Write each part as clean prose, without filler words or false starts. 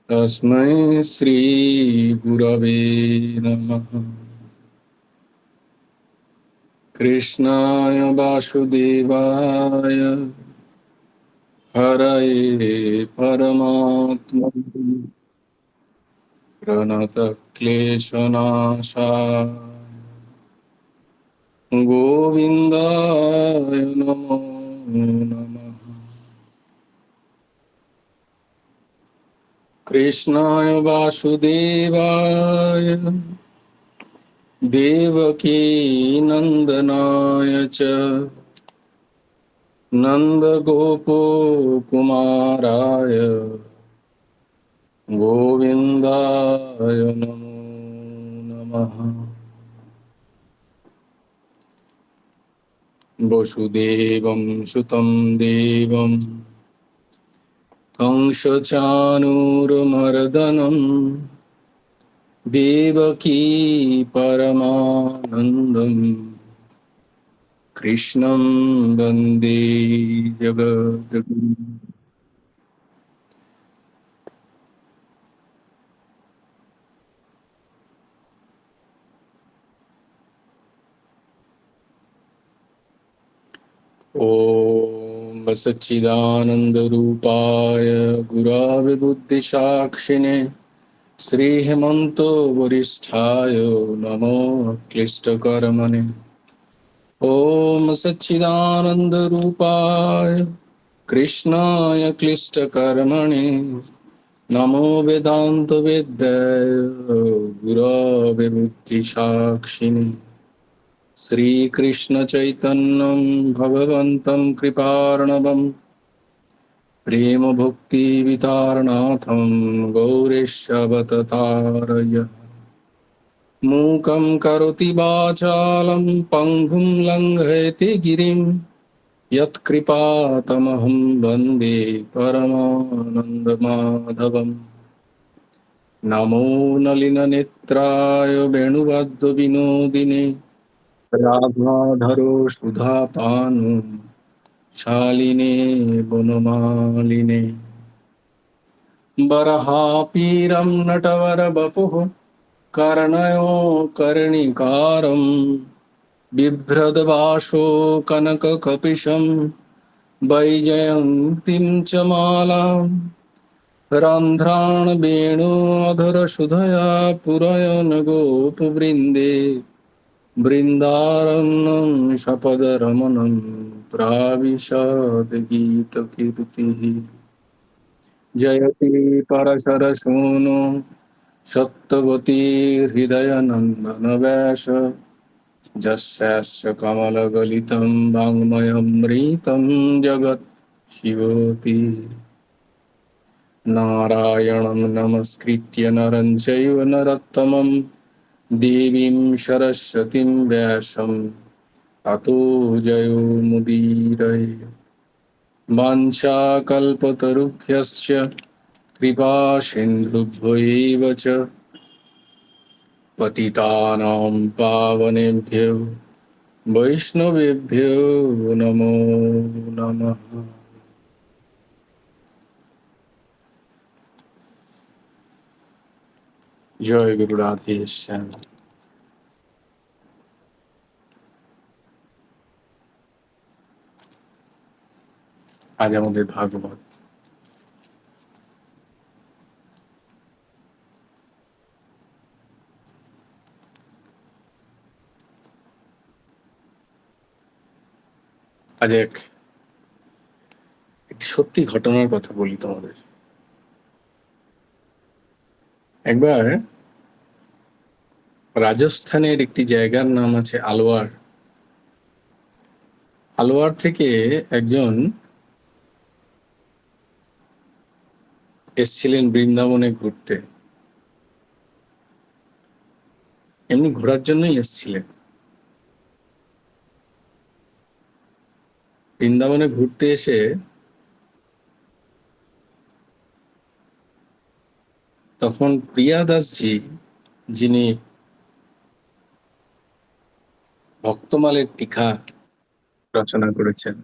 तस्मै श्रीगुरवे नमः। कृष्णाय वासुदेवाय हरये परमात्मने प्रणतक्लेशनाशाय गोविन्दाय नमो नमः। कृष्णाय वासुदेवाय देवकी नन्दनाय च नन्दगोपकुमाराय गोविन्दाय नमो नमः। वसुदेवं सुतं देवं कंसचाणूरमर्दनं देवकी परमानन्दं कृष्णं वन्दे जगद्गुरुम्। ॐ सच्चिदानन्दरूपाय गुरवे बुद्धिसाक्षिणे श्रीहेमन्तो वरिष्ठाय नमो क्लिष्टकर्मणे। ॐ सच्चिदानन्दरूपाय कृष्णाय क्लिष्टकर्मणे नमो वेदान्तवेद्याय गुरवे बुद्धिसाक्षिणे। श्रीकृष्णचैतन्यं भगवन्तं कृपार्णवं प्रेमभक्तिवितारणाथं गौरीशवततारय मूकं करोति वाचालं पङ्गुं लङ्घयति गिरिं यत्कृपातमहं वन्दे परमानन्दमाधवम्। नमो नलिननेत्राय वेणुवाद्यविनोदिने राधाधरो सुधापानु शालिने वनमालिने बरहापीरं नटवरवपुः कर्णयो कर्णिकारं बिभ्रद्वासो कनककपिशं वैजयन्तीं च मालां रन्ध्रान् वेणोधरसुधया पुरयन् गोपवृन्दे बृन्दारण्यं सपदरमणं प्राविशद् गीतकीर्तिः। जयति परशरसूनो सत्यवती हृदयनन्दन व्यास जस्यास्य कमलगलितं वाङ्मयमृतं जगत् शिवोति। नारायणं नमस्कृत्य नरं चैव नरोत्तमं देवीं सरस्वतीं व्यासं ततो जयो मुदीरये। वाञ्छाकल्पतरुभ्यश्च कृपा सिन्धुभ्यो एव च पतितानां पावनेभ्यो वैष्णवेभ्यो नमो नमः। জয় গুরু রাধে শ্যাম। আজ আমাদের ভাগবত আজ একটি সত্যি ঘটনার কথা বলি তোমাদের। একবার রাজস্থানের একটি জায়গার নাম আছে আলোয়ার। আলোয়ার থেকে একজন এসছিলেন বৃন্দাবনে ঘুরতে, এমনি ঘোরার জন্যই এসছিলেন। বৃন্দাবনে ঘুরতে এসে তখন প্রিয়া দাসজি, যিনি ভক্তমালের টিকা রচনা করেছেন,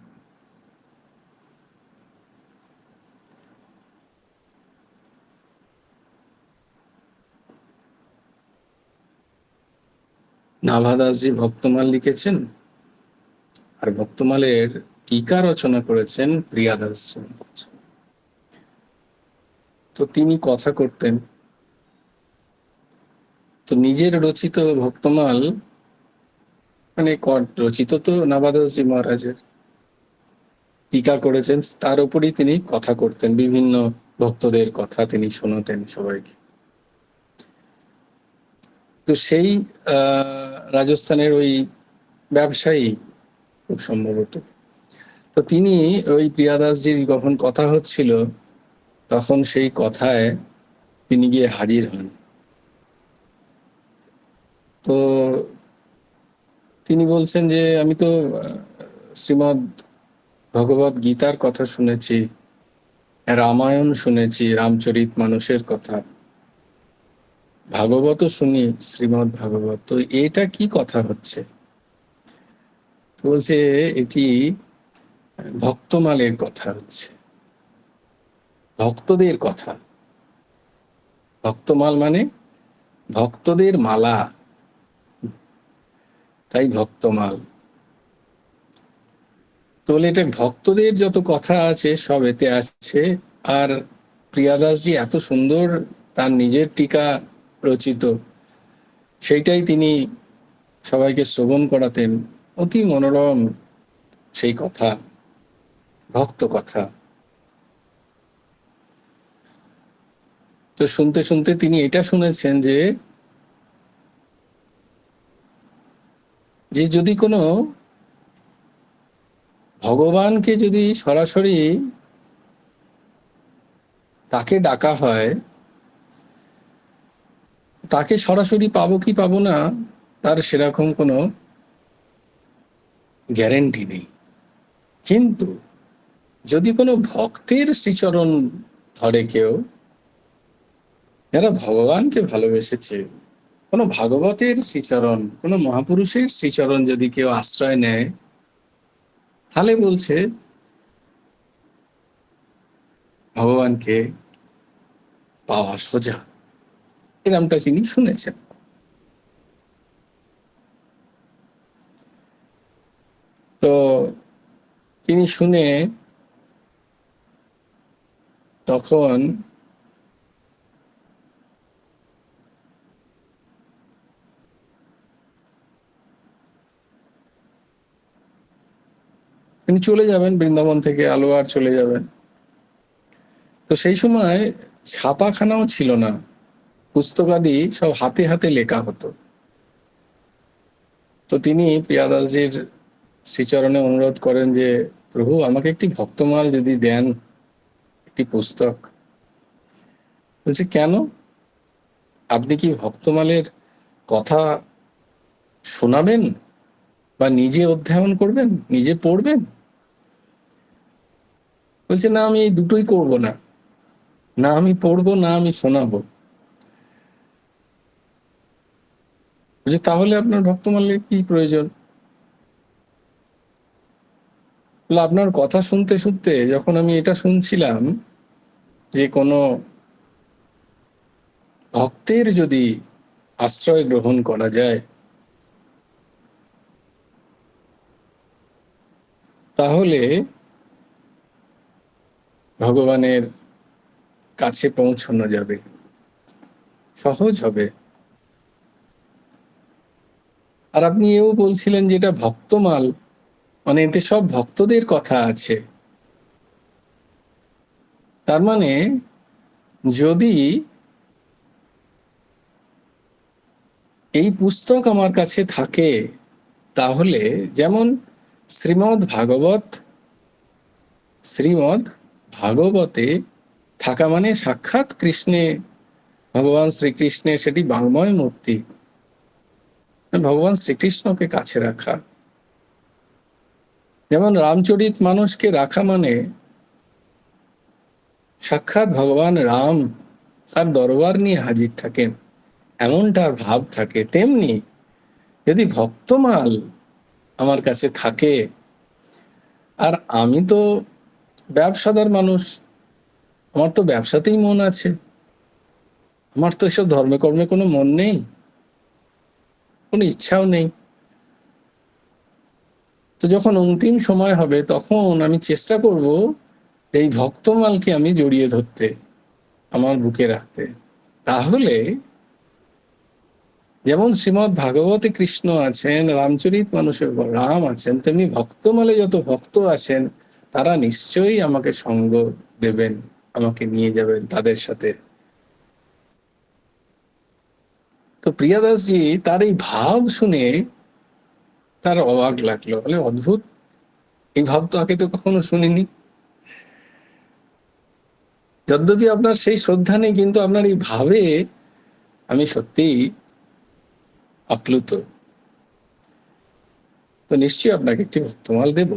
নাভাদাসজি ভক্তমাল লিখেছেন, আর ভক্তমালের টিকা রচনা করেছেন প্রিয়াদাসজি। তো তিনি কথা করতেন, তো নিজের রচিত ভক্তমাল মানে রচিত তো নাভাদাসজি মহারাজের, টিকা করেছেন, তার উপরই তিনি কথা করতেন, বিভিন্ন ভক্তদের কথা তিনি শোনাতেন সবাইকে। তো সেই রাজস্থানের ওই ব্যবসায়ী খুব সম্ভবত, তো তিনি ওই প্রিয়াদাসজির যখন কথা হচ্ছিল তখন সেই কথায় তিনি গিয়ে হাজির হন। তো তিনি বলছেন যে আমি তো শ্রীমৎ ভগবত গীতার কথা শুনেছি, রামায়ণ শুনেছি, রামচরিত মানুষের কথা, ভাগবতও শুনি, শ্রীমৎ ভাগবত, তো এটা কি কথা হচ্ছে? বলছে এটি ভক্তমালের কথা হচ্ছে, ভক্তদের কথা। ভক্তমাল মানে ভক্তদের মালা, তাই ভক্তমাল। তো বলে এটা ভক্তদের যত কথা আছে সব এতে আসছে। আর প্রিয়াদাসজি এত সুন্দর তার নিজের টিকা রচিত, সেইটাই তিনি সবাইকে শ্রবণ করাতেন, অতি মনোরম সেই কথা, ভক্ত কথা। তো শুনতে শুনতে তিনি এটা শুনেছেন যে যদি কোনো ভগবানকে যদি সরাসরি তাকে ডাকা হয়, তাকে সরাসরি পাবো কি পাবো না তার সেরকম কোনো গ্যারেন্টি নেই। কিন্তু যদি কোনো ভক্তের শ্রীচরণ ধরে কেউ, যারা ভগবানকে ভালোবেসেছে, কোনো ভাগবতের শ্রীচরণ, কোনো মহাপুরুষের শ্রীচরণ যদি কেউ আশ্রয় নেয়, তাহলে বলছে ভগবানকে পাওয়া সোজা। এরমটা তিনি শুনেছেন। তো তিনি শুনে তখন তিনি চলে যাবেন, বৃন্দাবন থেকে আলোয়ার চলে যাবেন। তো সেই সময় ছাপাখানাও ছিল না, পুস্তকাদি সব হাতে হাতে লেখা হতো। তো তিনি প্রিয়াদাসজির শ্রীচরণে অনুরোধ করেন যে প্রভু আমাকে একটি ভক্তমাল যদি দেন, একটি পুস্তক। বলছে কেন, আপনি কি ভক্তমালের কথা শোনাবেন বা নিজে অধ্যয়ন করবেন, নিজে পড়বেন? বলছে না, আমি এই দুটোই করব না, না আমি পড়বো না আমি শোনাবো। বলছে তাহলে আপনার ভক্তমালের কি প্রয়োজন? বলে আপনার কথা শুনতে শুনতে যখন আমি এটা শুনছিলাম যে কোনো ভক্তের যদি আশ্রয় গ্রহণ করা যায় তাহলে ভগবানের কাছে পৌঁছানো যাবে, সহজ হবে। আর আপনি এও বলছিলেন যে এটা ভক্তমাল, মানে এতে সব ভক্তদের কথা আছে। তার মানে যদি এই পুস্তক আমার কাছে থাকে, তাহলে যেমন শ্রীমদ ভাগবতে থাকা মানে সাক্ষাৎ কৃষ্ণে, ভগবান শ্রীকৃষ্ণের সেটি বাংময় মূর্তি, ভগবান শ্রীকৃষ্ণকে কাছে রাখা। যেমন রামচরিত মানুষকে রাখা মানে সাক্ষাৎ ভগবান রাম তার দরবার নিয়ে হাজির থাকেন, এমনটার ভাব থাকে। তেমনি যদি ভক্তমাল আমার কাছে থাকে, আর আমি তো ব্যবসাদার মানুষ, আমার তো ব্যবসাতেই মন আছে, আমার তো এসব ধর্মে কর্মে কোনো মন নেই। কোনো ইচ্ছাও নেই। তো যখন অন্তিম সময় হবে তখন আমি চেষ্টা করব এই ভক্তমালকে আমি জড়িয়ে ধরতে, আমার বুকে রাখতে। তাহলে যেমন শ্রীমৎ ভাগবতে কৃষ্ণ আছেন, রামচরিত মানুষে রাম আছেন, তেমনি ভক্তমালে যত ভক্ত আছেন তারা নিশ্চয়ই আমাকে সঙ্গ দেবেন, আমাকে নিয়ে যাবেন তাদের সাথে। তো প্রিয়াদাসজি তার এই ভাব শুনে তার অবাক লাগলো, বলে অদ্ভুত, এই ভাব তো আগে তো কখনো শুনিনি। যদ্যপি আপনার সেই শ্রদ্ধা নেই, কিন্তু আপনার এই ভাবে আমি সত্যিই আপ্লুত। তো নিশ্চয়ই আপনাকে একটি ভক্তমাল দেব,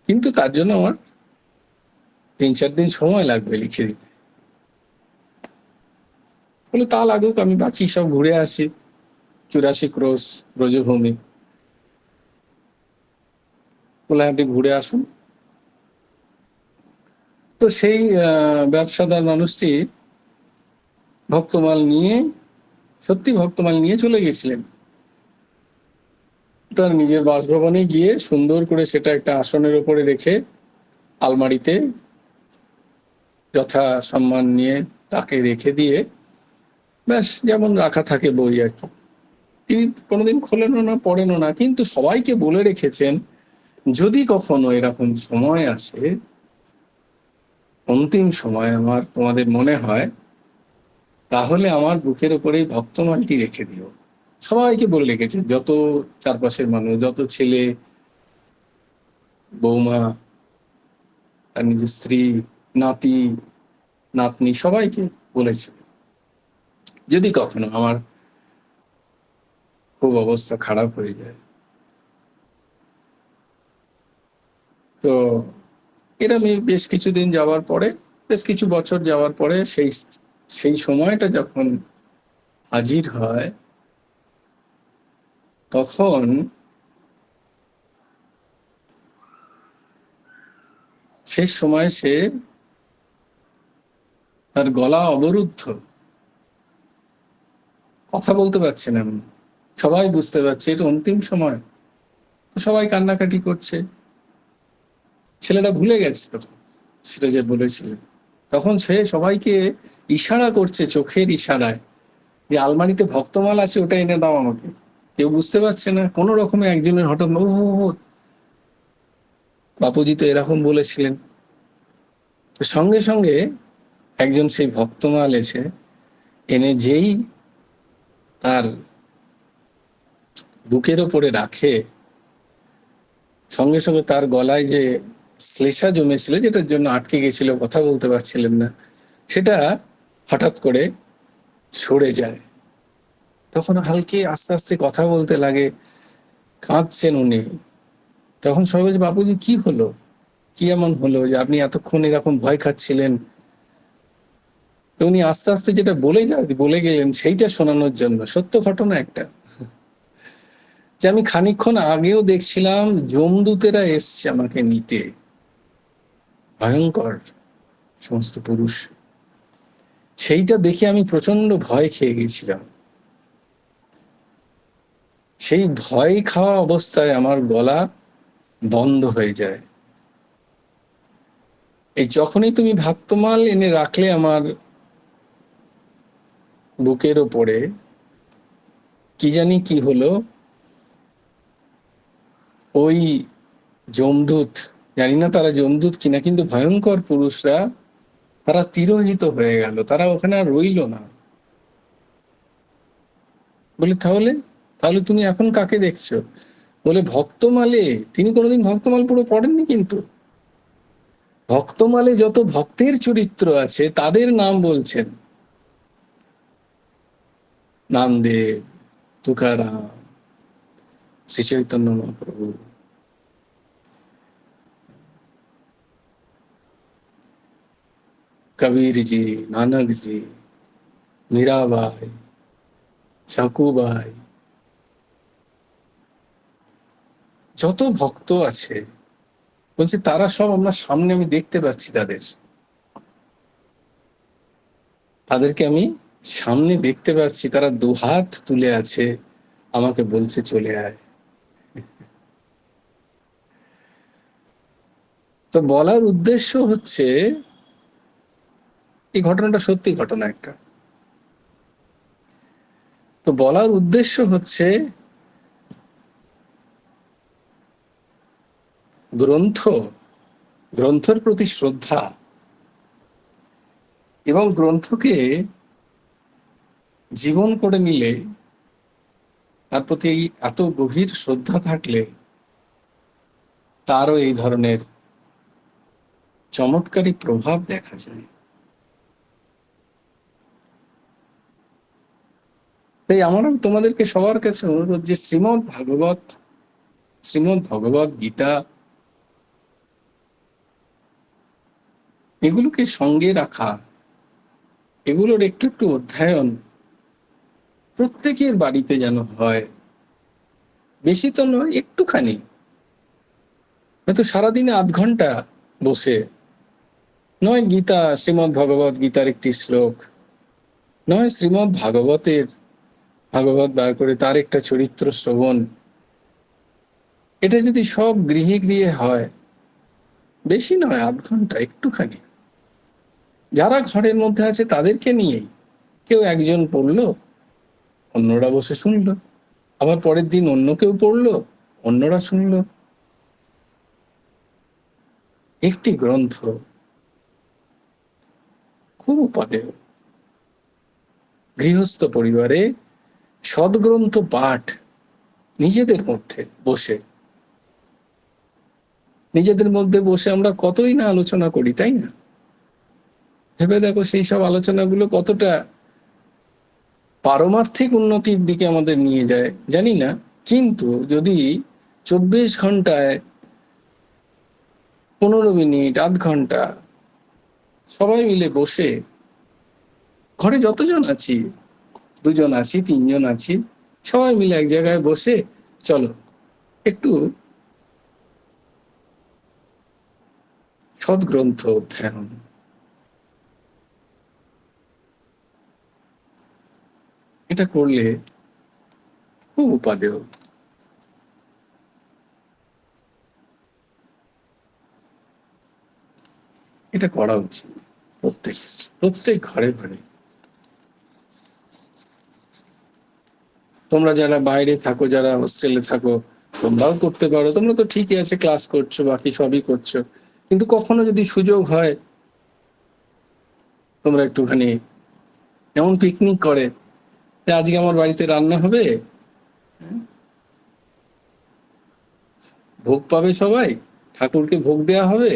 কিন্তু তার জন্য আমার 3-4 দিন সময় লাগবে লিখে দিতে। বলে তা লাগুক, আমি বাকি সব ঘুরে আসি, 84 ক্রোশ ব্রজভূমি। বলে আপনি ঘুরে আসুন। তো সেই ব্যবসাদার মানুষটি ভক্তমাল নিয়ে, সত্যি ভক্তমাল নিয়ে চলে গেছিলেন। তার নিজের বাসভবনে গিয়ে সুন্দর করে সেটা একটা আসনের উপরে রেখে আলমারিতে যথা সম্মান নিয়ে তাকে রেখে দিয়ে, ব্যাস যেমন রাখা থাকে বই আর কি। তিনি কোনোদিন খোলেনও না, পড়েনও না, কিন্তু সবাইকে বলে রেখেছেন যদি কখনো এরকম সময় আসে, অন্তিম সময় আমার তোমাদের মনে হয়, তাহলে আমার বুকের উপরেই ভক্তমালটি রেখে দিও। সবাইকে বলে রেখেছেন, যত চারপাশের মানুষ, যত ছেলে, বৌমা, তার নিজের স্ত্রী, নাতি, নাতনি, সবাইকে বলেছে যদি কখনো আমার খুব অবস্থা খারাপ হয়ে যায়। তো এরকম বেশ কিছুদিন যাওয়ার পরে, বেশ কিছু বছর যাওয়ার পরে সেই সেই সময়টা যখন হাজির হয়, তখন শেষ সময় সে, তার গলা অবরুদ্ধ, কথা বলতে পারছে না। সবাই বুঝতে পারছে এটা অন্তিম সময়, তো সবাই কান্নাকাটি করছে। ছেলেটা ভুলে গেছে তখন সেটা যে বলেছিলেন। তখন সে সবাইকে ইশারা করছে, চোখের ইশারায়, যে আলমারিতে ভক্তমাল আছে, ওটা এনে দাও আমাকে। কেউ বুঝতে পারছে না, কোনো রকমে একজনের হঠাৎ ও বাপুজি তো এরকম বলেছিলেন। সঙ্গে সঙ্গে একজন সেই ভক্তমাল এসে এনে যেই তার বুকের ওপরে রাখে, সঙ্গে সঙ্গে তার গলায় যে শ্লেষা জমেছিল, যেটার জন্য আটকে গেছিল, কথা বলতে পারছিলেন না, সেটা হঠাৎ করে সরে যায়। তখন হালকে আস্তে আস্তে কথা বলতে লাগে, কাঁদছেন উনি। তখন সবাই বলছে, বাপুজি কি হলো, কি এমন হলো যে আপনি এতক্ষণ এরকম ভয় খাচ্ছিলেন? তো উনি আস্তে আস্তে যেটা বলে গেলেন সেইটা শোনানোর জন্য, সত্য ঘটনা একটা, যে আমি খানিকক্ষণ আগেও দেখছিলাম যমদূতেরা এসছে আমাকে নিতে, ভয়ঙ্কর সমস্ত পুরুষ। সেইটা দেখে আমি প্রচন্ড ভয় খেয়ে গেছিলাম। সেই ভয় খাওয়া অবস্থায় আমার গলা বন্ধ হয়ে যায়। এই যখনই তুমি ভক্তমাল এনে রাখলে আমার বুকের ওপরে, কি জানি কি হলো, ওই যমদূত, জানি না তারা যমদূত কিনা, কিন্তু ভয়ঙ্কর পুরুষরা তারা তিরোহিত হয়ে গেল, তারা ওখানে আর রইল না। বলে তাহলে, তাহলে তুমি এখন কাকে দেখছো? বলে ভক্তমালে। তিনি কোনোদিন ভক্তমাল পুরো পড়েননি, কিন্তু ভক্তমালে যত ভক্তের চরিত্র আছে তাদের নাম বলছেন। নামদেব, তুকারাম, শ্রী চৈতন্য মহাপ্রভু, কবির জি, নানক জি, মীরাবাই, সাকুবাই, যত ভক্ত আছে, বলছে তারা সব আমার সামনে, আমি দেখতে পাচ্ছি তাদেরকে আমি সামনে দেখতে পাচ্ছি। তারা দুহাত তুলে আছে, আমাকে বলছে চলে আয়। তো বলার উদ্দেশ্য হচ্ছে, এই ঘটনাটা সত্যি ঘটনা একটা, তো বলার উদ্দেশ্য হচ্ছে গ্রন্থ, গ্রন্থের প্রতি শ্রদ্ধা এবং গ্রন্থকে জীবন করে নিলে, তার প্রতি এত গভীর শ্রদ্ধা থাকলে তারও এই ধরনের চমৎকারী প্রভাব দেখা যায়। তাই আমারও তোমাদেরকে সবার কাছে অনুরোধ যে শ্রীমদ্ ভগবত গীতা এগুলোকে সঙ্গে রাখা, এগুলোর একটু একটু অধ্যয়ন প্রত্যেকের বাড়িতে যেন হয়। বেশি তো নয়, একটুখানি, হয়তো সারাদিনে 8 ঘন্টা বসে, নয় গীতা, শ্রীমদ্ ভগবত গীতার একটি শ্লোক, নয় শ্রীমদ্ ভাগবত বার করে তার একটা চরিত্র শ্রবণ, এটা যদি সব গৃহে গৃহে হয়, বেশি নয় 8 ঘন্টা, একটুখানি, যারা ঘরের মধ্যে আছে তাদেরকে নিয়েই, কেউ একজন পড়লো, অন্যরা বসে শুনলো, আবার পরের দিন অন্য কেউ পড়লো, অন্যরা শুনলো। একটি গ্রন্থ খুব উপাদেয়। গৃহস্থ পরিবারে সদ্গ্রন্থ পাঠ, নিজেদের মধ্যে বসে, নিজেদের মধ্যে বসে আমরা কতই না আলোচনা করি, তাই না? ভেবে দেখো সেই সব আলোচনাগুলো কতটা পারমার্থিক উন্নতির দিকে আমাদের নিয়ে যায় জানি না, কিন্তু যদি 24 ঘন্টায় 15 মিনিট, 8 ঘন্টা সবাই মিলে বসে, ঘরে যতজন আছি, 2 জন আছি, 3 জন আছি, সবাই মিলে এক জায়গায় বসে চলো একটু সদ্গ্রন্থ অধ্যয়ন, এটা করলে খুব উপাদেয়। এটা করা উচিত প্রত্যেক প্রত্যেক ঘরে ঘরে। তোমরা যারা বাইরে থাকো, যারা হোস্টেলে থাকো, তোমরাও করতে পারো, তোমরা তো ঠিকই আছে, ক্লাস করছো, বাকি সবই করছো, কিন্তু কখনো যদি সুযোগ হয়, তোমরা একটুখানি এমন পিকনিক করে যে আজকে আমার বাড়িতে রান্না হবে, ভোগ পাবে সবাই, ঠাকুরকে ভোগ দেওয়া হবে,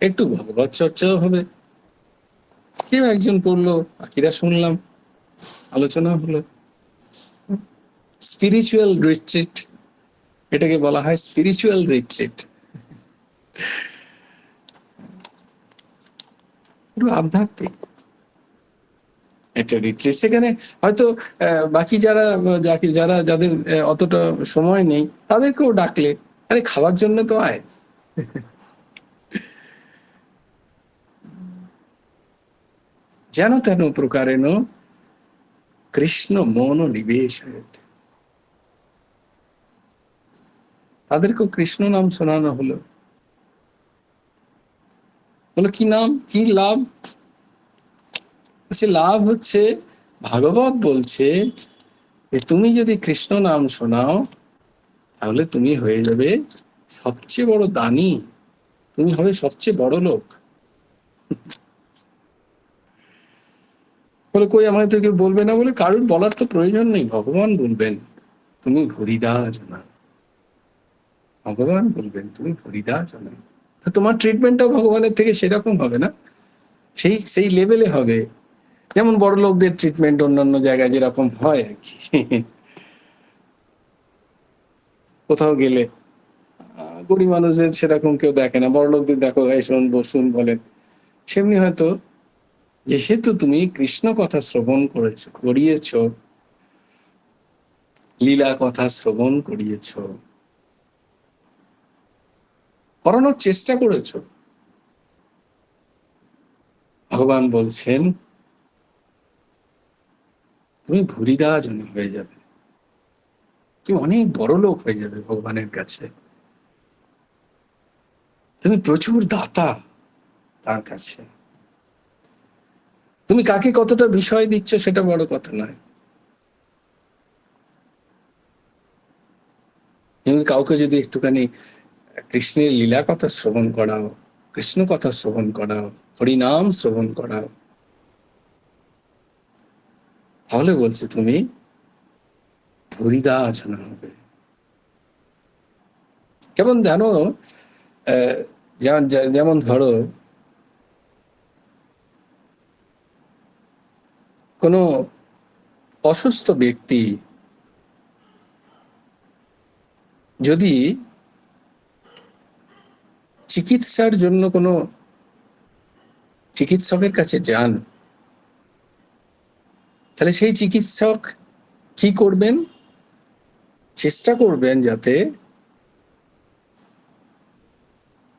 একটু ভগবত চর্চাও হবে, কেউ একজন পড়লো, বাকিরা শুনলাম, আলোচনা হলো। স্পিরিচুয়াল রিট্রিট, এটাকে বলা হয় স্পিরিচুয়াল রিট্রিট, একটু আধ্যাত্মিক একটা রিট্রিট। সেখানে হয়তো বাকি যারা যাদের অতটা সময় নেই, তাদেরকেও ডাকলে, আরে খাওয়ার জন্য তো আয়। যেন তেন প্রকারেণ কৃষ্ণ মন নিবেশ, তাদেরকেও কৃষ্ণ নাম শোনানো হলো। বলো কি নাম, কি লাভ? লাভ হচ্ছে, ভাগবত বলছে যে তুমি যদি কৃষ্ণ নাম শোনাও, তাহলে তুমি হয়ে যাবে সবচেয়ে বড় দানী, তুমি হবে সবচেয়ে বড় লোক। বলে কই, আমাকে তো কেউ বলবে না? বলে কারোর বলার তো প্রয়োজন নেই, ভগবান বলবেন তুমি ভরিদা জানা, ভগবান বলবেন তুমি ভরিদা জানা। তো তোমার ট্রিটমেন্টটা ভগবানের থেকে সেরকম হবে না, সেই সেই লেভেলে হবে, যেমন বড় লোকদের ট্রিটমেন্ট অন্যান্য জায়গায় যেরকম হয় আর কি। কোথাও গেলে গরিব মানুষদের সেরকম কেউ দেখে না, বড় লোকদের দেখো, এই শোন বসুন বলেন। সেমনি হয়তো, যেহেতু তুমি কৃষ্ণ কথা শ্রবণ করিয়েছ, লীলা কথা শ্রবণ করিয়েছ, করানোর চেষ্টা করেছ, ভগবান বলছেন তুমি ভুরিদা জন হয়ে যাবে। তুমি অনেক বড় লোক হয়ে যাবে ভগবানের কাছে, তুমি প্রচুর দাতা তার কাছে। তুমি কাকে কতটা বিষয় দিচ্ছ সেটা বড় কথা নয়। তুমি কাউকে যদি একটুখানি কৃষ্ণের লীলা কথা শ্রবণ করাও, কৃষ্ণ কথা শ্রবণ করাও, হরিনাম শ্রবণ করাও, তাহলে বলছে তুমি হরিদাসনা হবে। কেমন জানো, যেমন ধরো কোনো অসুস্থ ব্যক্তি যদি চিকিৎসার জন্য কোনো চিকিৎসকের কাছে যান, তাহলে সেই চিকিৎসক কি করবেন? চেষ্টা করবেন যাতে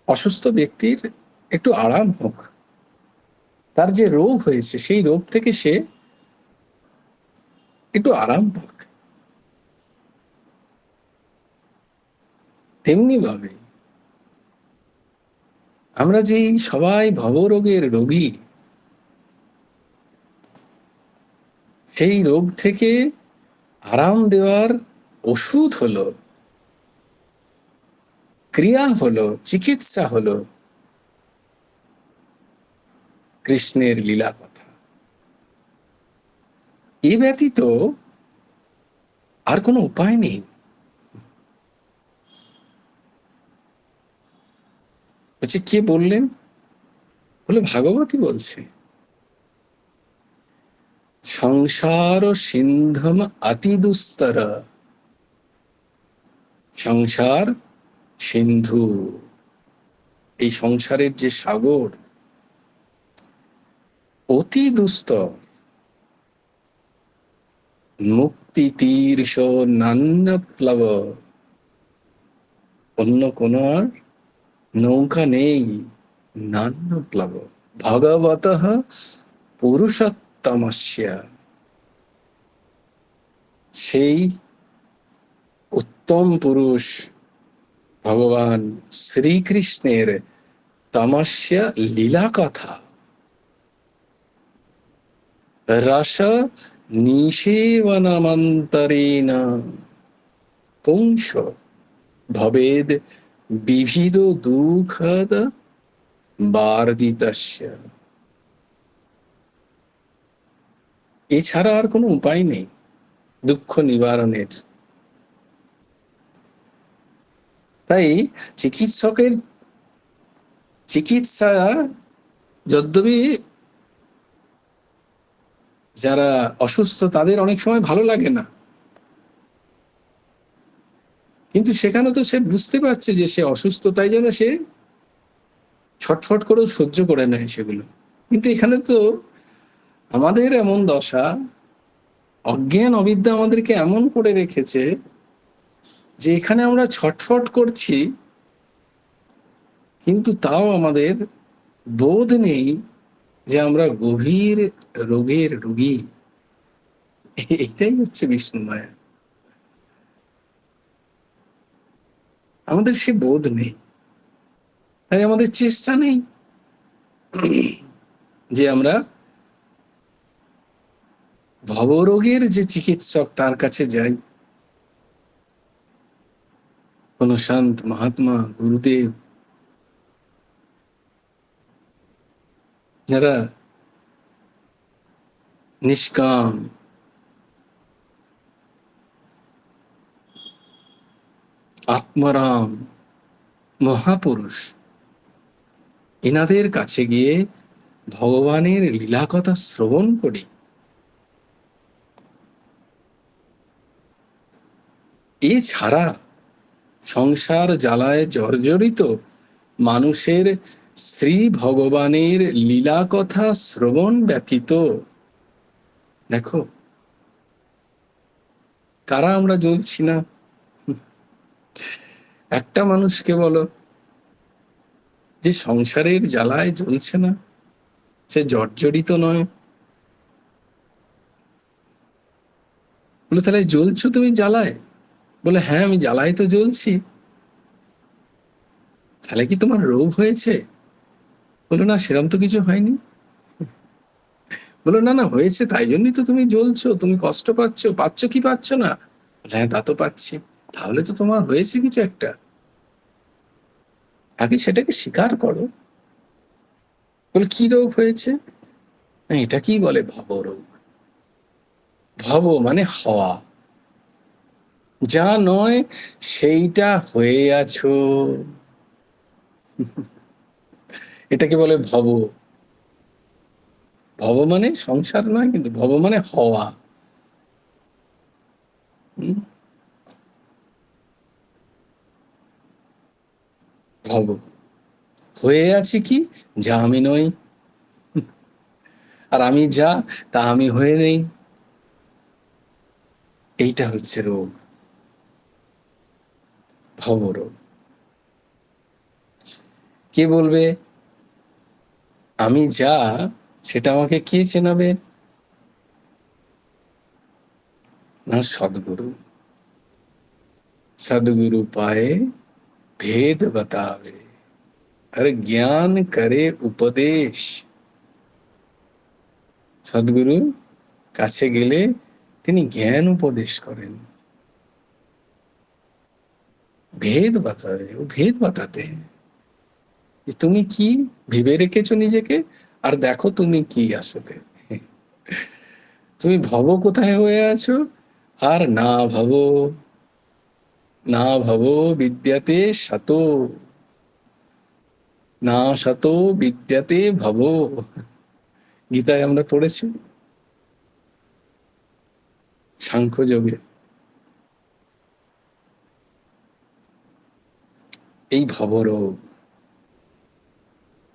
অসুস্থ ব্যক্তির একটু আরাম হোক, তার যে রোগ হয়েছে সেই রোগ থেকে সে একটু আরাম পাক। তেমনি ভাবে আমরা যেই সবাই ভবরোগের রোগী, সেই রোগ থেকে আরাম দেওয়ার ওষুধ হলো, ক্রিয়া হলো, চিকিৎসা হলো কৃষ্ণের লীলা কথা। এ ব্যতীত আর কোনো উপায় নেই। বলছে কে বললেন? বলে ভাগবতী বলছে, সংসার সিন্ধম অতি দুস্তর, সংসার সিন্ধু, এই সংসারের যে সাগর অতি দুস্তর, মুক্তি তীর্ষ নান্য প্লব, অন্য কোন আর নৌকা নেই। নান্য প্লব ভগবত পুরুষোত্তমস্য, সেই উত্তম পুরুষ ভগবান শ্রীকৃষ্ণের তমস্য লীলা কথা রস নিষেবনমন্তরেণ পুংস ভবেদ বিবিধ দুঃখদ বার্দিতস্য। এছাড়া আর কোনো উপায় নেই দুঃখ নিবারণের। তাই চিকিৎসকের চিকিৎসা যদ্যপি যারা অসুস্থ তাদের অনেক সময় ভালো লাগে না, কিন্তু সেখানে তো সে বুঝতে পারছে যে সে অসুস্থ, তাই জন্য সে ছটফট করেও সহ্য করে নেয় সেগুলো। কিন্তু এখানে তো আমাদের এমন দশা, অজ্ঞান অবিদ্যা আমাদেরকে এমন করে রেখেছে যে এখানে আমরা ছটফট করছি, কিন্তু তাও আমাদের বোধ নেই যে আমরা গভীর রোগের রোগী। এটাই হচ্ছে বিষ্ণু মায়া। আমাদের সে বোধ নেই, তাই আমাদের চেষ্টা নেই যে আমরা ভবরোগের যে চিকিৎসক তার কাছে যাই। কোন সন্ত মহাত্মা গুরুদেব যারা নিষ্কাম, আত্মরাম মহাপুরুষ, এনাদের কাছে গিয়ে ভগবানের লীলা কথা শ্রবণ করি। এছাড়া সংসার জ্বালায় জর্জরিত মানুষের শ্রী ভগবানের লীলা কথা শ্রবণ ব্যতীত, দেখো কারা আমরা জ্বলছি না? একটা মানুষকে বলো যে সংসারের জ্বালায় জ্বলছে না, সে জর্জরিত নয়। বলে তাহলে জ্বলছো তুমি জ্বালায়? বলে হ্যাঁ আমি জ্বালায় তো জ্বলছি। তাহলে কি তোমার রোগ হয়েছে? বলো না সেরকম তো কিছু হয়নি। বলো না না হয়েছে, তাই জন্যই তো তুমি জ্বলছো, তুমি কষ্ট পাচ্ছ। পাচ্ছ কি পাচ্ছ না? হ্যাঁ তা তো পাচ্ছি। তাহলে তো তোমার হয়েছে কিছু একটা, আগে সেটাকে স্বীকার করো। বলে কি রোগ হয়েছে? না, এটা কি বলে ভবরোগ। ভব মানে হওয়া, যা নয় সেইটা হয়ে আছো, এটাকে বলে ভব। ভব মানে সংসার নয়, কিন্তু ভব মানে হওয়া। হুম? ভব হয়ে আছে কি, যা আমি নই, আর আমি যা তা আমি হয়ে নেই। এইটা হচ্ছে রোগ, ভবরোগ। কে বলবে আমি যা, সেটা আমাকে কে চেনাবে? না সদ্গুরু। सदगुरु पाए भेद बतावे, हर ज्ञान करे उपदेश। সদ্গুরু কাছে গেলে তিনি জ্ঞান উপদেশ করেন, ভেদ বাতাবে, ও ভেদ বাতাতে हैं। তুমি কি ভেবে রেখেছো নিজেকে, আর দেখো তুমি কি আসলে। তুমি ভব কোথায় হয়ে আছো, আর না ভব, না ভব বিদ্যাতে শত, না শত বিদ্যাতে ভব। গীতায় আমরা পড়েছি সাংখ্য যোগে। এই ভবরোগ,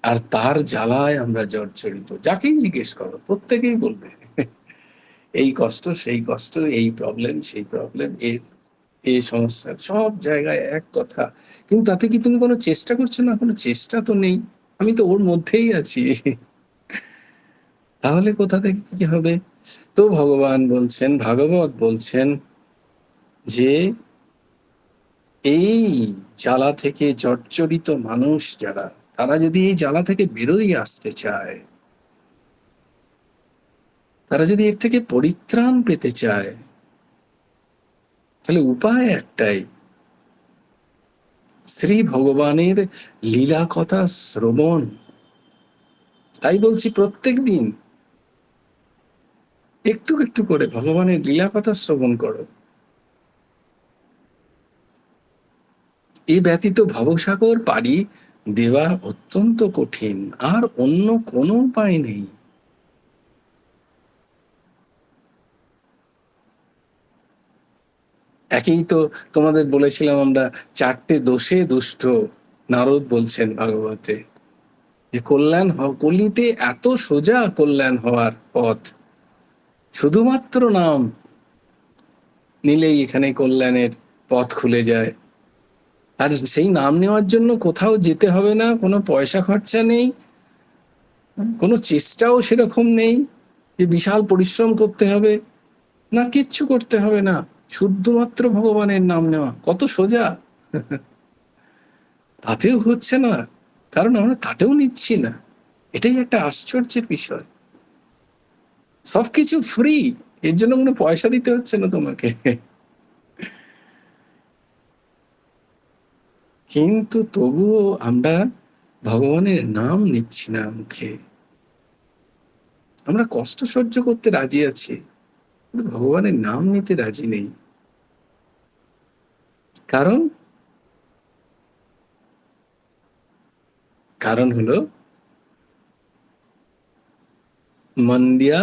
আর তার জ্বালায় আমরা জর্জরিত। যাকেই জিজ্ঞেস করো প্রত্যেকেই বলবে এই কষ্ট সেই কষ্ট, এই প্রবলেম সেই প্রবলেম, এই সমস্যা, সব জায়গায় এক কথা। কিন্তু তাতে কি তুমি কোনো চেষ্টা করছো? না, কোনো চেষ্টা তো নেই। আমি তো ওর মধ্যেই আছি। তাহলে কোথা থেকে কি হবে? তো ভগবান বলছেন, ভাগবত বলছেন যে এই জ্বালা থেকে জর্জরিত মানুষ যারা, তারা যদি এই জ্বালা থেকে বেরোই আসতে চায়, তারা যদি এর থেকে পরিত্রাণ পেতে চায়, তাহলে উপায় একটাই, শ্রী ভগবানের লীলা কথা শ্রবণ। তাই বলছি প্রত্যেক দিন একটু একটু করে ভগবানের লীলা কথা শ্রবণ করো। এ ব্যতীত ভবসাগর পাড়ি দেওয়া অত্যন্ত কঠিন, আর অন্য কোনো উপায় নেই। একেই তো তোমাদের বলেছিলাম আমরা, চারটে দোষে দুষ্ট নারদ বলছেন ভাগবতে, যে কল্যাণ কলিতে এত সোজা কল্যাণ হওয়ার পথ, শুধুমাত্র নাম নিলেই এখানে কল্যাণের পথ খুলে যায়। আর সেই নাম নেওয়ার জন্য কোথাও যেতে হবে না, কোনো পয়সা খরচা নেই, কোনো চেষ্টাও সেরকম নেই যে বিশাল পরিশ্রম করতে হবে, না কিচ্ছু করতে হবে না, শুধুমাত্র ভগবানের নাম নেওয়া কত সোজা। তাতেও হচ্ছে না, কারণ আমরা তাতেও নিচ্ছি না। এটাই একটা আশ্চর্যের বিষয়। সবকিছু ফ্রি, এর জন্য কোনো পয়সা দিতে হচ্ছে না তোমাকে। কিন্তু তবুও আমরা ভগবানের নাম নিচ্ছি না মুখে। আমরা কষ্ট সহ্য করতে রাজি আছি, কিন্তু ভগবানের নাম নিতে রাজি নেই। কারণ, কারণ হলো মন্দিয়া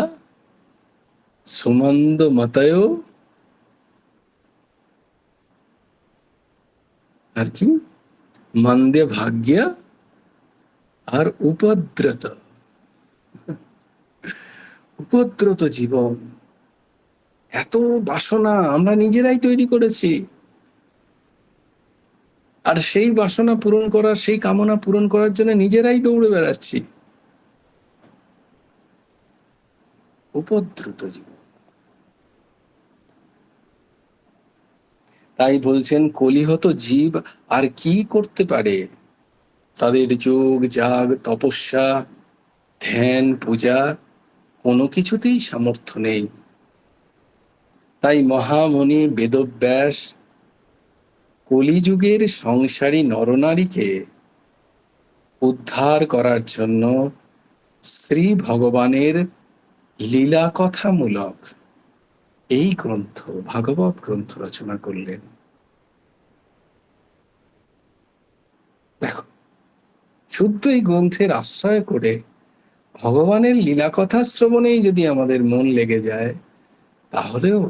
সুমন্দ মতয়, আর কি মন্দে ভাগ্য, আর উপদ্রত, উপদ্রত জীবন। এত বাসনা আমরা নিজেরাই তৈরি করেছি, আর সেই বাসনা পূরণ করার, সেই কামনা পূরণ করার জন্য নিজেরাই দৌড়ে বেড়াচ্ছি। উপদ্রুত জীবন। তাই বলছেন কলিহত জীব আর কি করতে পারে, তাদের যোগ যাগ তপস্যা ধ্যান পূজা কোনো কিছুতেই সামর্থ্য নেই। তাই মহামুনি বেদব্যাস কলিযুগের সংসারী নরনারীকে উদ্ধার করার জন্য শ্রী ভগবানের লীলা কথামূলক এই গ্রন্থ ভাগবত গ্রন্থ রচনা করলেন। দেখো, শুদ্ধ এই গ্রন্থের আশ্রয় করে ভগবানের লীলা কথা শ্রবণেই যদি আমাদের মন লেগে যায়, তাহলেও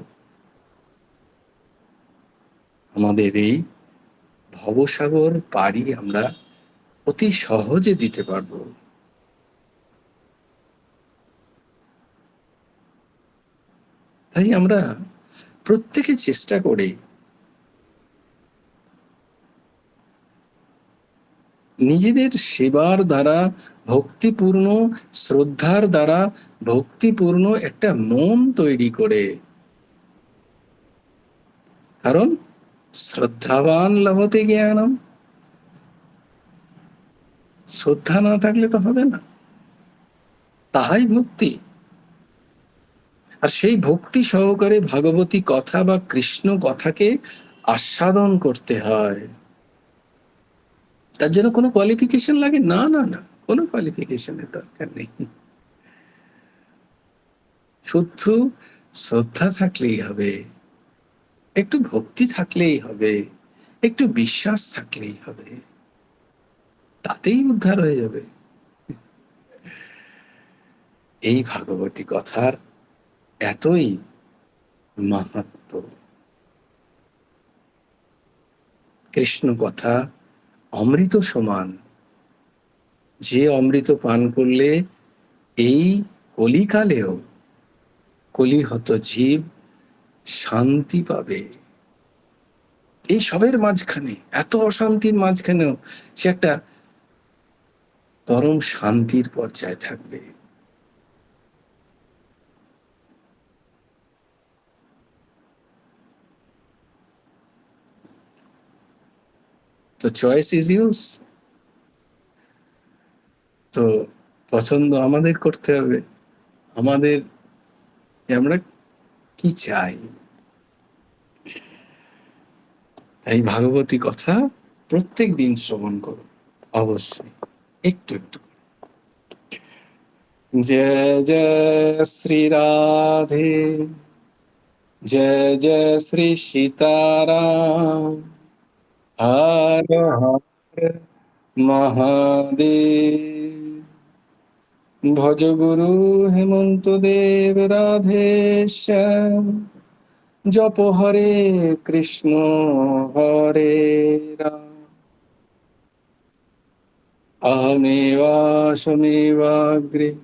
আমাদের এই ভবসাগর পাড়ি আমরা অতি সহজে দিতে পারবো। তাই আমরা প্রত্যেকে চেষ্টা করি নিজেদের সেবার দ্বারা ভক্তিপূর্ণ, শ্রদ্ধার দ্বারা ভক্তিপূর্ণ একটা মন তৈরি করে। কারণ শ্রদ্ধাবান লভতে জ্ঞানম, শ্রদ্ধা না থাকলে তো হবে না, তাহাই ভক্তি। আর সেই ভক্তি সহকারে ভাগবতী কথা বা কৃষ্ণ কথাকে আস্বাদন করতে হয়। তার জন্য কোনো কোয়ালিফিকেশন লাগে না, না না, কোনো কোয়ালিফিকেশনের দরকার নেই। শুদ্ধ শ্রদ্ধা থাকলেই হবে, একটু ভক্তি থাকলেই হবে, একটু বিশ্বাস থাকলেই হবে, তাতেই উদ্ধার হয়ে যাবে। এই ভাগবতী কথার এতই মাহাত্ম্য। কৃষ্ণ কথা অমৃত সমান, যে অমৃত পান করলে এই কলিকালেও কলিহত জীব শান্তি পাবে। এই সবের মাঝখানে, এত অশান্তির মাঝখানেও সে একটা পরম শান্তির পর্যায়ে থাকবে। তো চয়েস ইজ ইউজ। তো পছন্দ আমাদের করতে হবে, আমাদের আমরা কি চাই। তাই ভাগবতী কথা প্রত্যেক দিন শ্রবণ করো, অবশ্যই একটু একটু। জয় জয় শ্রী রাধে, জয় জয় শ্রী সীতারাম, হর হর মহাদেব। ভজ গুরু হেমন্ত দেব রাধেশ্যাম, জপ হরে কৃষ্ণ হরে রাম, अहमेवासमेवाग्रे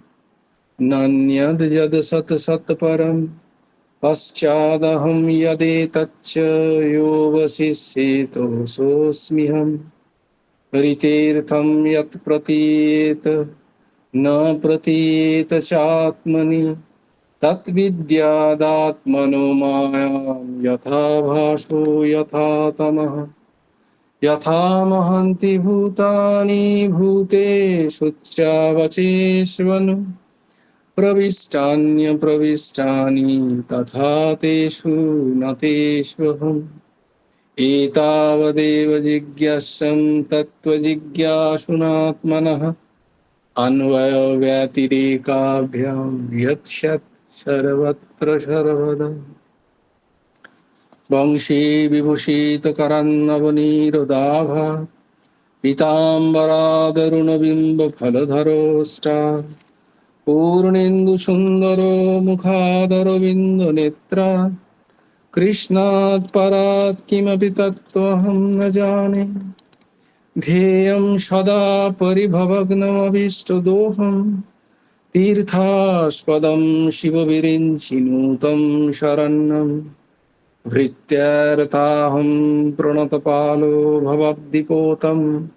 नान्यद् यद् सत् सत् परं पश्चादहं यदेतच्च यो वसिष्येतो सोऽस्म्यहम्। ऋतेर्थं यत् प्रतीयेत न प्रतीयेत चात्मनि, तद्विद्यादात्मनो मायां यथा भासो यथा तमः। यथा महन्ति भूतानि भूतेषुच्चावचेष्वनु, प्रविष्टान्यप्रविष्टानि तथा तेषु न तेष्वहम्। एतावदेव जिज्ञास्यं तत्त्वजिज्ञासुनात्मनः, अन्वयव्यतिरेकाभ्यां यत्सत् सर्वत्र सर्वदा। वंशी विभूषितकरान्नवनीरोदाभा, पीताम्बरादरुणबिम्बफलधरोष्टा, पूर्णेन्दुसुन्दरो मुखादरविन्दनेत्रा। कृष्णात् परात् किमपि तत्त्वमहं न जाने, ध्येयं सदा परिभवग्नमभीष्टदोहं। तीर्थास्पदं शिवविरिञ्चिनुतं शरण्यम्, भृत्यार्ताहं प्रणतपालो भवाब्धिपोतं।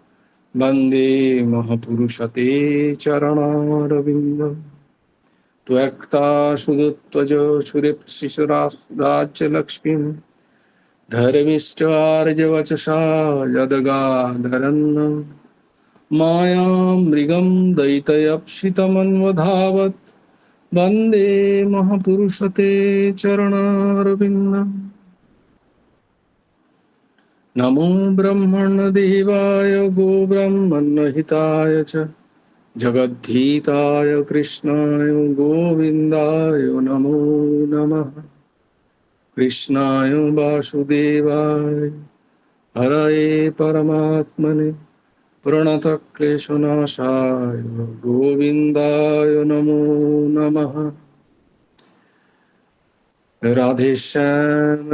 वन्दे महपुरुषते चरणारविन्दम्। त्वक्ता सुदुत्वज सुरेप्सिसुराज्यलक्ष्मीं, ধর্মিষ্ঠ আর্যবচসা যদগাধরন্ন মায়াं মৃগं দয়িতয়প্সিতমন্বধাবৎ বন্দে মহাপুরুষতে চরণারবিন্দম। নমো ব্রহ্মণ্যদেবায় গো ব্রাহ্মণ্যহিতায় চ জগদ্ধিতায় কৃষ্ণায় গোবিন্দায় নমো নমঃ। কৃষ্ণায় বাসুদেবায় হরয়ে পরমাত্মনে প্রণতক্লেশনাশায় গোবিন্দায় নমো নমঃ। রাধে শ্যাম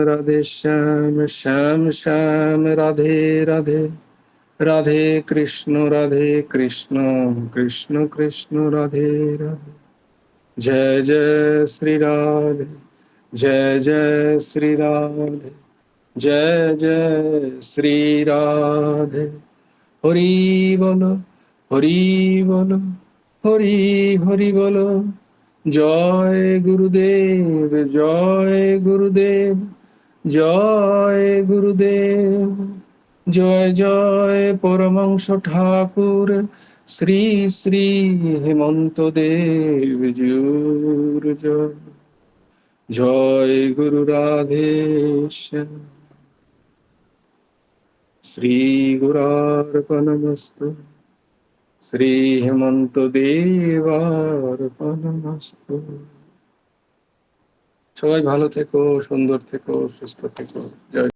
শ্যাম শ্যাম রাধে রাধে, রাধে কৃষ্ণ কৃষ্ণ কৃষ্ণ রাধে রাধে। জয় জয় শ্রী রাধে, জয় জয় শ্রী রাধে, জয় জয় শ্রী রাধে। হরি বল, হরি বল, হরি হরি বল। জয় গুরুদেব, জয় গুরুদেব, জয় গুরুদেব। জয় জয় পরমংশ ঠাকুর শ্রী শ্রী হেমন্ত দেব জিউর জয়। জয় গুরু রাধেশ্যাম। শ্রী গুরার্পণমস্তু, শ্রী হেমন্ত দেবার্পণমস্তু। সবাই ভালো থেকো, সুন্দর থেকো, সুস্থ থেকো। জয়।